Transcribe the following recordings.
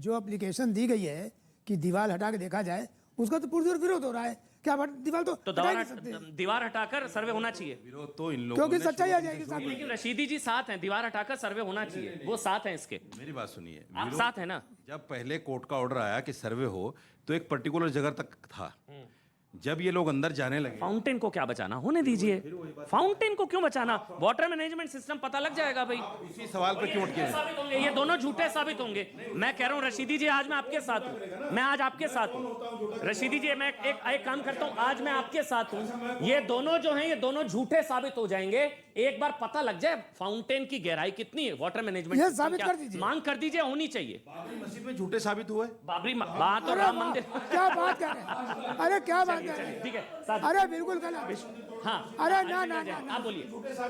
जो एप्लीकेशन दी गई है कि दीवार हटा के देखा जाए, उसका तो पुरजोर विरोध हो रहा है। क्या दीवार तो हटा ही नहीं सकते। दीवार हटाकर सर्वे होना चाहिए, विरोध तो इन लोगों क्योंकि ने सच्चाई आ जाएगी साथ में। लेकिन रशीदी जी साथ हैं, दीवार हटाकर सर्वे होना चाहिए, वो साथ हैं इसके। मेरी बात सुनिए, आप विरोध साथ हैं ना? जब पहले कोर्ट का ऑर्डर आया कि सर्वे हो तो एक पर्टिकुलर जगह तक था। जब ये लोग अंदर जाने लगे, फाउंटेन को क्या बचाना, होने दीजिए। फाउंटेन को क्यों बचाना, वाटर मैनेजमेंट सिस्टम पता लग जाएगा भाई। इसी सवाल पे क्यों अटके हैं? साबित होंगे, ये दोनों झूठे साबित होंगे। मैं कह रहा हूं रशीदी जी, आज मैं आपके साथ हूं, मैं आज आपके साथ हूं। रशीदी जी, मैं एक काम करता हूं, आज मैं आपके साथ हूं। ये दोनों जो हैं, ये दोनों झूठे साबित हो जाएंगे। एक बार पता लग जाए फाउंटेन की गहराई कितनी है, वाटर मैनेजमेंट ये साबित कर दीजिए, मांग कर दीजिए, होनी चाहिए। बाबरी मस्जिद में झूठे साबित हुए। बाबरी बात और राम मंदिर, क्या बात कर रहे हैं? अरे क्या बात कर रहे हैं? ठीक है, अरे बिल्कुल गलत। हाँ, अरे ना ना आप बोलिए।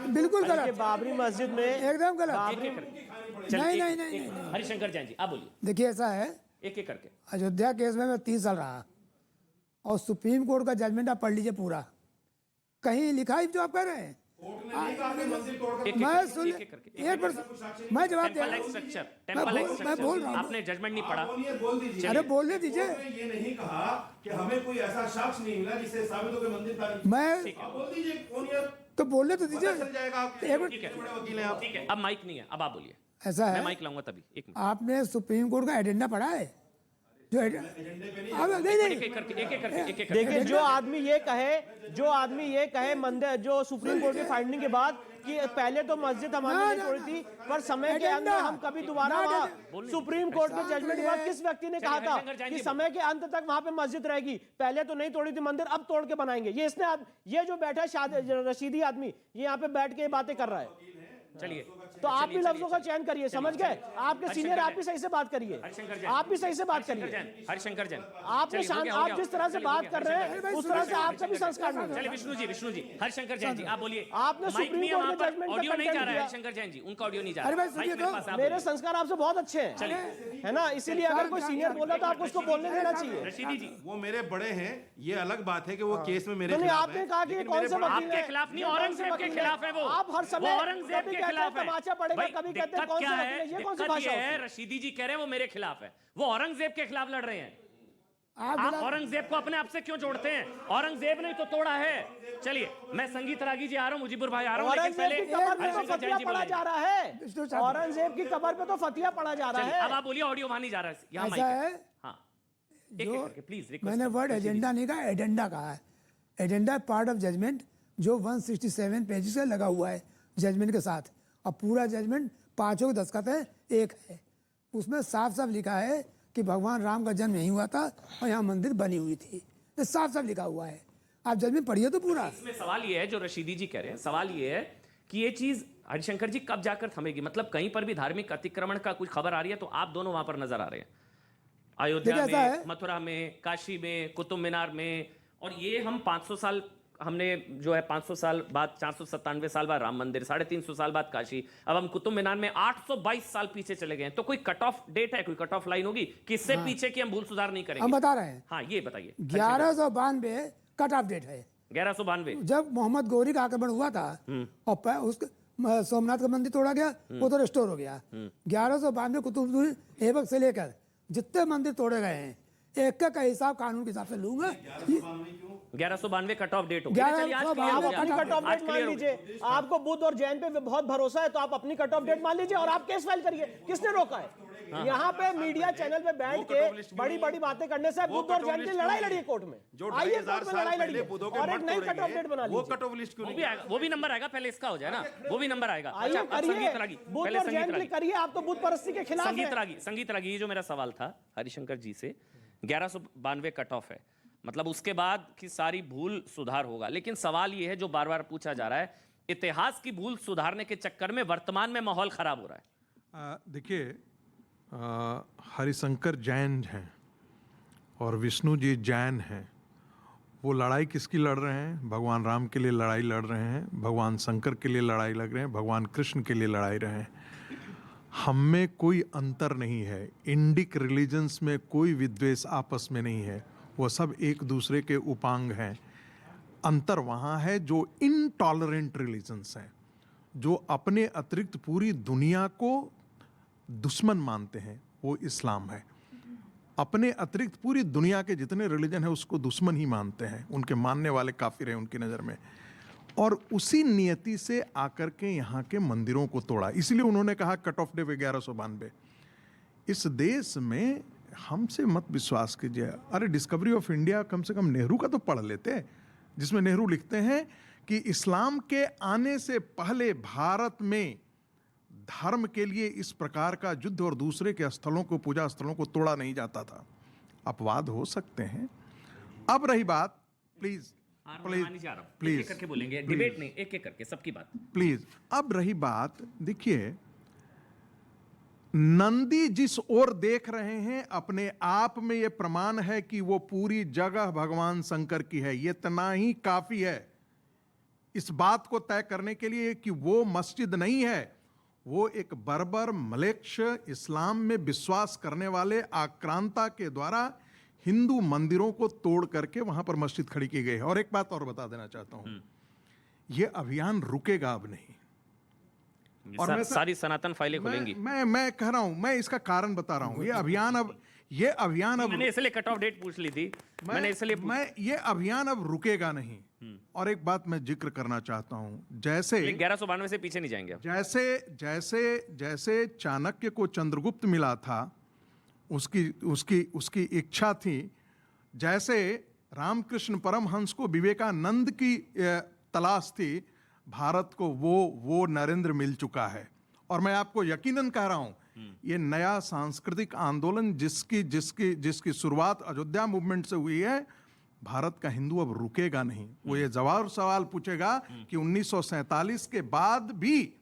बिल्कुल कि गलत, बाबरी मस्जिद में एकदम गलत। नहीं नहीं नहीं नहीं। हरिशंकर जैन जी आप बोलिए, देखिए ऐसा है, एक एक करके। अयोध्या केस में मैं 30 साल रहा और सुप्रीम कोर्ट का जजमेंट आप पढ़ लीजिए पूरा, कहीं लिखा है जो आप कह रहे हैं। मैं सुन एक मैं जवाब दे रहा हूं, मैं बोल रहा हूं। आपने जजमेंट नहीं पढ़ा, अरे बोलने दीजिए। ये नहीं कहा कि हमें कोई ऐसा शख्स नहीं मिला जिससे साबित हो कि मंदिर का मैं बोल दीजिए कौन ये, तो बोलने तो दीजिए। चल जाएगा आप। एक मिनट, ठीक है, बड़े वकील हैं आप। ठीक है, अब माइक नहीं है, अब आप बोलिए। ऐसा मैं है, माइक लाऊंगा तभी। एक मिनट, आपने सुप्रीम कोर्ट का एजेंडा पढ़ा है? जो नहीं नहीं, एक एक करके, एक एक करके, एक एक करके। देखिए, जो आदमी ये कहे मंदिर, जो सुप्रीम कोर्ट की फाइंडिंग के बाद कि पहले तो मस्जिद हमारी नहीं तोड़ी थी, पर समय के अंत में हम कभी दोबारा वहां, सुप्रीम कोर्ट के जजमेंट के बाद किस व्यक्ति ने कहा था कि समय के अंत तक वहां पे मस्जिद रहेगी? पहले तो नहीं तोड़ी थी मंदिर, अब तोड़ के बनाएंगे। ये जो बैठा है रशीदी आदमी, ये यहाँ पे बैठ के बातें कर रहा है। चलिए, तो आप भी लफ्जों का चयन करिए, समझ गए? आपके सीनियर, आप भी सही से बात करिए, आप भी सही से बात करिए। हरिशंकर जैन, आप जिस तरह से बात कर रहे हैं उस तरह से आपका भी संस्कार नहीं है। चलिए विष्णु जी, हरिशंकर जैन जी आप बोलिए। आपने सुप्रीम कोर्ट के जजमेंट ऑडियो नहीं जा रहा है, हरिशंकर जैन जी उनका ऑडियो नहीं जा अरे रहा भाई सुनिए तो, मेरे संस्कार आपसे बहुत अच्छे हैं, है ना? इसीलिए अगर कोई सीनियर बोला तो आपको उसको बोलने देना चाहिए। रशीदी जी, वो मेरे बड़े हैं, ये अलग बात है कि वो केस में मेरे नहीं, खिलाफ आपने हैं, कहा कि लेकिन कौन मेरे से बड़े- वकील आपके खिलाफ नहीं, औरंगजेब के खिलाफ है वो। आप हर समय औरंगजेब कभी के कहते हैं खिलाफ है। तमाचा पड़ेगा, भाई, कभी कहते हैं दिक्कत कौन क्या से है? वकील है? ये कौन सी दिक्कत भाषा ये है, होती है? रशीदी जी कह रहे हैं वो मेरे खिलाफ है, वो औरंगजेब के खिलाफ लड़ रहे हैं। आप आप औरंगजेब को अपने आप से क्यों जोड़ते हैं? औरंगजेब ने तो तोड़ा है। चलिए, मैं संगीत रागी जी आ रहा हूं, मुजीबुर भाई आ रहा हूं, लेकिन औरंगजेब पहले की कबर पे तो हरिशंकर फतिया जैन जी पड़ा बोलेंगे। जा रहा है, औरंगजेब की कबर पे तो फतिया पड़ा जा रहा चलिए, है। अब आप बोलिए, ऑडियो वहां नहीं जा रहा है, यहाँ ऐसा माइक है, हाँ, एक एक करके प्लीज रिक्वेस्ट। मैंने वर्ड एजेंडा नहीं कहा, एजेंडा कहा है। एजेंडा पार्ट ऑफ जजमेंट जो 167 पेज से लगा हुआ है जजमेंट के साथ, और पूरा जजमेंट 5 के दस्तखत है, एक है, उसमें साफ साफ लिखा है कि भगवान राम का जन्म यहीं हुआ था और यहाँ मंदिर बनी हुई थी। ये साफ साफ लिखा हुआ है, आप जजमेंट पढ़िए तो पूरा। इसमें सवाल ये है, जो रशीदी जी कह रहे हैं, सवाल ये है कि ये चीज हरिशंकर जी कब जाकर थमेगी? मतलब कहीं पर भी धार्मिक अतिक्रमण का कुछ खबर आ रही है तो आप दोनों वहां पर नजर आ रहे हैं, अयोध्या में, मथुरा में, काशी में, कुतुब मीनार में, और ये हम 500 साल हमने जो है 500 साल बाद, 497 साल बाद राम मंदिर, 350 साल बाद काशी, अब हम कुतुब मीनार में 822 साल पीछे चले गए हैं। तो कोई कट ऑफ डेट है, कोई कट ऑफ लाइन होगी किससे पीछे की हम भूल सुधार नहीं करेंगे? हम बता रहे हैं, हाँ ये बताइए। 1192 कट ऑफ डेट है, 1192 जब मोहम्मद गौरी का आक्रमण हुआ था और उसके सोमनाथ का मंदिर तोड़ा गया, वो तो रिस्टोर हो गया। 1192 कुतुबुद्दीन ऐबक से लेकर जितने मंदिर तोड़े गए हैं, एक का हिसाब कानून के हिसाब से लूंगा। 1192 कट ऑफ डेट हो गई। 1192 चलिए, आज आप clear हो अपनी गया। कट ऑफ आज डेट मान clear हो गया। लीजिए, आपको बुद्ध और जैन पे बहुत भरोसा है तो आप अपनी कट ऑफ डेट मान लीजिए और आप केस फाइल करिए। किसने रोका है? यहाँ पे मीडिया चैनल पे बैठ के बड़ी बड़ी बातें करने से बुद्ध और जैन की लड़ाई लड़िए कोर्ट में, आइए कोर्ट में लड़ाई लड़िए और एक नई कट ऑफ डेट बना वो लीजिए। कट ऑफ लिस्ट क्यों वो नहीं? भी आएगा, वो भी नंबर आएगा, पहले इसका हो जाए ना, वो भी नंबर आएगा। आइए अब करिए, संगीत रागी, बुद्ध पहले और संगीत जैन के लिए रागी, करिए, आप तो बुद्ध परस्ती के खिलाफ संगीत हैं। रागी, संगीत रागी, ये जो मेरा सवाल था हरिशंकर जी से, 1192 कट ऑफ है, मतलब उसके बाद की सारी भूल सुधार होगा। लेकिन सवाल ये है जो बार बार पूछा जा रहा है, इतिहास की भूल सुधारने के चक्कर में वर्तमान में माहौल खराब हो रहा है। देखिए, हरिशंकर जैन हैं और विष्णु जी जैन हैं। वो लड़ाई किसकी लड़ रहे हैं? भगवान राम के लिए लड़ाई लड़ रहे हैं, भगवान शंकर के लिए लड़ाई लड़ रहे हैं, भगवान कृष्ण के लिए लड़ाई रहे हैं। हम में कोई अंतर नहीं है, इंडिक रिलीजन्स में कोई विद्वेष आपस में नहीं है, वो सब एक दूसरे के उपांग हैं। अंतर वहाँ है जो इनटॉलरेंट रिलीजन्स हैं, जो अपने अतिरिक्त पूरी दुनिया को दुश्मन मानते हैं, वो इस्लाम है। अपने अतिरिक्त पूरी दुनिया के जितने रिलीजन है उसको दुश्मन ही मानते हैं, उनके मानने वाले काफिर हैं उनकी नज़र में। और उसी नियति से आकर के यहाँ के मंदिरों को तोड़ा। इसलिए उन्होंने कहा कट ऑफ डे 1192। इस देश में हमसे मत विश्वास कीजिए। अरे डिस्कवरी ऑफ इंडिया कम से कम नेहरू का तो पढ़ लेते, जिसमें नेहरू लिखते हैं कि इस्लाम के आने से पहले भारत में धर्म के लिए इस प्रकार का युद्ध और दूसरे के स्थलों को, पूजा स्थलों को तोड़ा नहीं जाता था। अपवाद हो सकते हैं। अब रही बात, प्लीज प्लीज एक करके बोलेंगे, डिबेट नहीं, एक एक करके सबकी बात प्लीज। अब रही बात, देखिए नंदी जिस ओर देख रहे हैं अपने आप में यह प्रमाण है कि वो पूरी जगह भगवान शंकर की है। ये इतना ही काफी है इस बात को तय करने के लिए कि वो मस्जिद नहीं है, वो एक बर्बर मलेच्छ इस्लाम में विश्वास करने वाले आक्रांता के द्वारा हिंदू मंदिरों को तोड़ करके वहां पर मस्जिद खड़ी की गई है। और एक बात और बता देना चाहता हूं, यह अभियान रुकेगा अब नहीं। और मैं सारी सनातन फाइलें खुलेंगी। मैं कह रहा हूं, मैं इसका कारण बता रहा हूं। ये अभियान अब मैंने इसलिए कट ऑफ डेट पूछ ली थी, मैंने इसलिए ये अभियान अब रुकेगा नहीं। और एक बात मैं जिक्र करना चाहता हूं, जैसे 1192 से पीछे नहीं जाएंगे। जैसे चाणक्य को चंद्रगुप्त मिला था, उसकी इच्छा थी, जैसे रामकृष्ण परमहंस को विवेकानंद की तलाश थी, भारत को वो नरेंद्र मिल चुका है। और मैं आपको यकीनन कह रहा हूं, ये नया सांस्कृतिक आंदोलन जिसकी शुरुआत अयोध्या मूवमेंट से हुई है, भारत का हिंदू अब रुकेगा नहीं। वो ये जवाब सवाल पूछेगा कि 1947 के बाद भी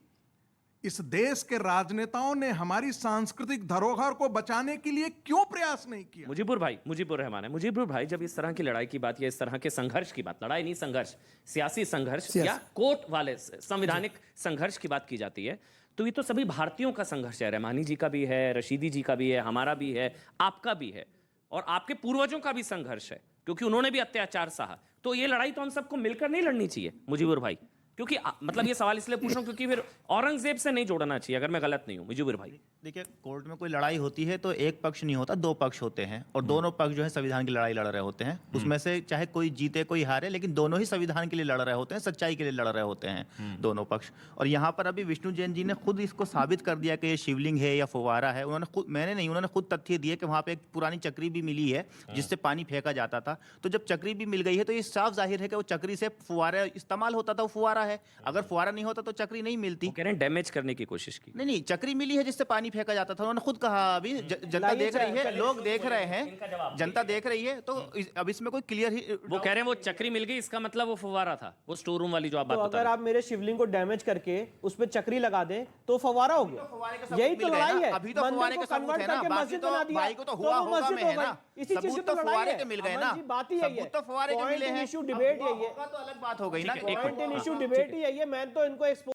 इस देश के राजनेताओं ने हमारी सांस्कृतिक धरोहर को बचाने के लिए क्यों प्रयास नहीं किया। मुजीबुर रहमान है। मुजीबुर भाई, जब इस तरह की लड़ाई की बात या इस तरह के संघर्ष की बात, लड़ाई नहीं संघर्ष, सियासी संघर्ष या कोर्ट वाले संवैधानिक संघर्ष की बात की जाती है, तो ये तो सभी भारतीयों का संघर्ष है। रहमानी जी का भी है, रशीदी जी का भी है, हमारा भी है, आपका भी है, और आपके पूर्वजों का भी संघर्ष है, क्योंकि उन्होंने भी अत्याचार सहा। तो ये लड़ाई तो हम सबको मिलकर नहीं लड़नी चाहिए मुजीबुर भाई, क्योंकि मतलब ये सवाल इसलिए पूछ रहा हूं क्योंकि फिर औरंगजेब से नहीं जोड़ना चाहिए, अगर मैं गलत नहीं हूं मुजीबुर भाई। देखिए, कोर्ट में कोई लड़ाई होती है तो एक पक्ष नहीं होता, दो पक्ष होते हैं, और दोनों पक्ष जो है संविधान की लड़ाई लड़ रहे होते हैं। उसमें से चाहे कोई जीते कोई हारे, लेकिन दोनों ही संविधान के लिए लड़ रहे होते हैं, सच्चाई के लिए लड़ रहे होते हैं दोनों पक्ष। और यहाँ पर अभी विष्णु जैन जी ने खुद इसको साबित कर दिया कि ये शिवलिंग है या फुवारा है। उन्होंने खुद तथ्य दिए कि वहाँ पे एक पुरानी चक्री भी मिली है जिससे पानी फेंका जाता था। तो जब चक्री भी मिल गई है तो ये साफ जाहिर है कि वो चक्री से फुवारा इस्तेमाल होता था, वो फुवारा है। अगर फुवारा नहीं होता तो चक्री नहीं मिलती। कह रहे हैं डैमेज करने की कोशिश की। नहीं, चक्री मिली है जिससे पानी फेंका जाता था। उन्होंने खुद कहा, अभी जनता देख रही है, लोग देख रहे हैं, जनता देख रही है, तो अब इसमें कोई क्लियर ही वो कह रहे हैं वो चक्री मिल गई, इसका मतलब वो फव्वारा था, वो स्टोर रूम वाली जो आप बात बता रहे हैं। अगर आप मेरे शिवलिंग को डैमेज करके उस पर चक्री लगा दें तो फव्वारा हो गया। यही तो लड़ाई है। अभी तो फव्वारे का सबूत है ना, बाकी तो भाई को तो हुआ होगा में है ना, सबूत तो फव्वारे के मिल गए ना, सबूत तो फव्वारे के मिले हैं। इशू डिबेट यही है, तो अलग बात हो गई ना। पॉइंट इन इशू डिबेट ही यही है। मैं तो इनको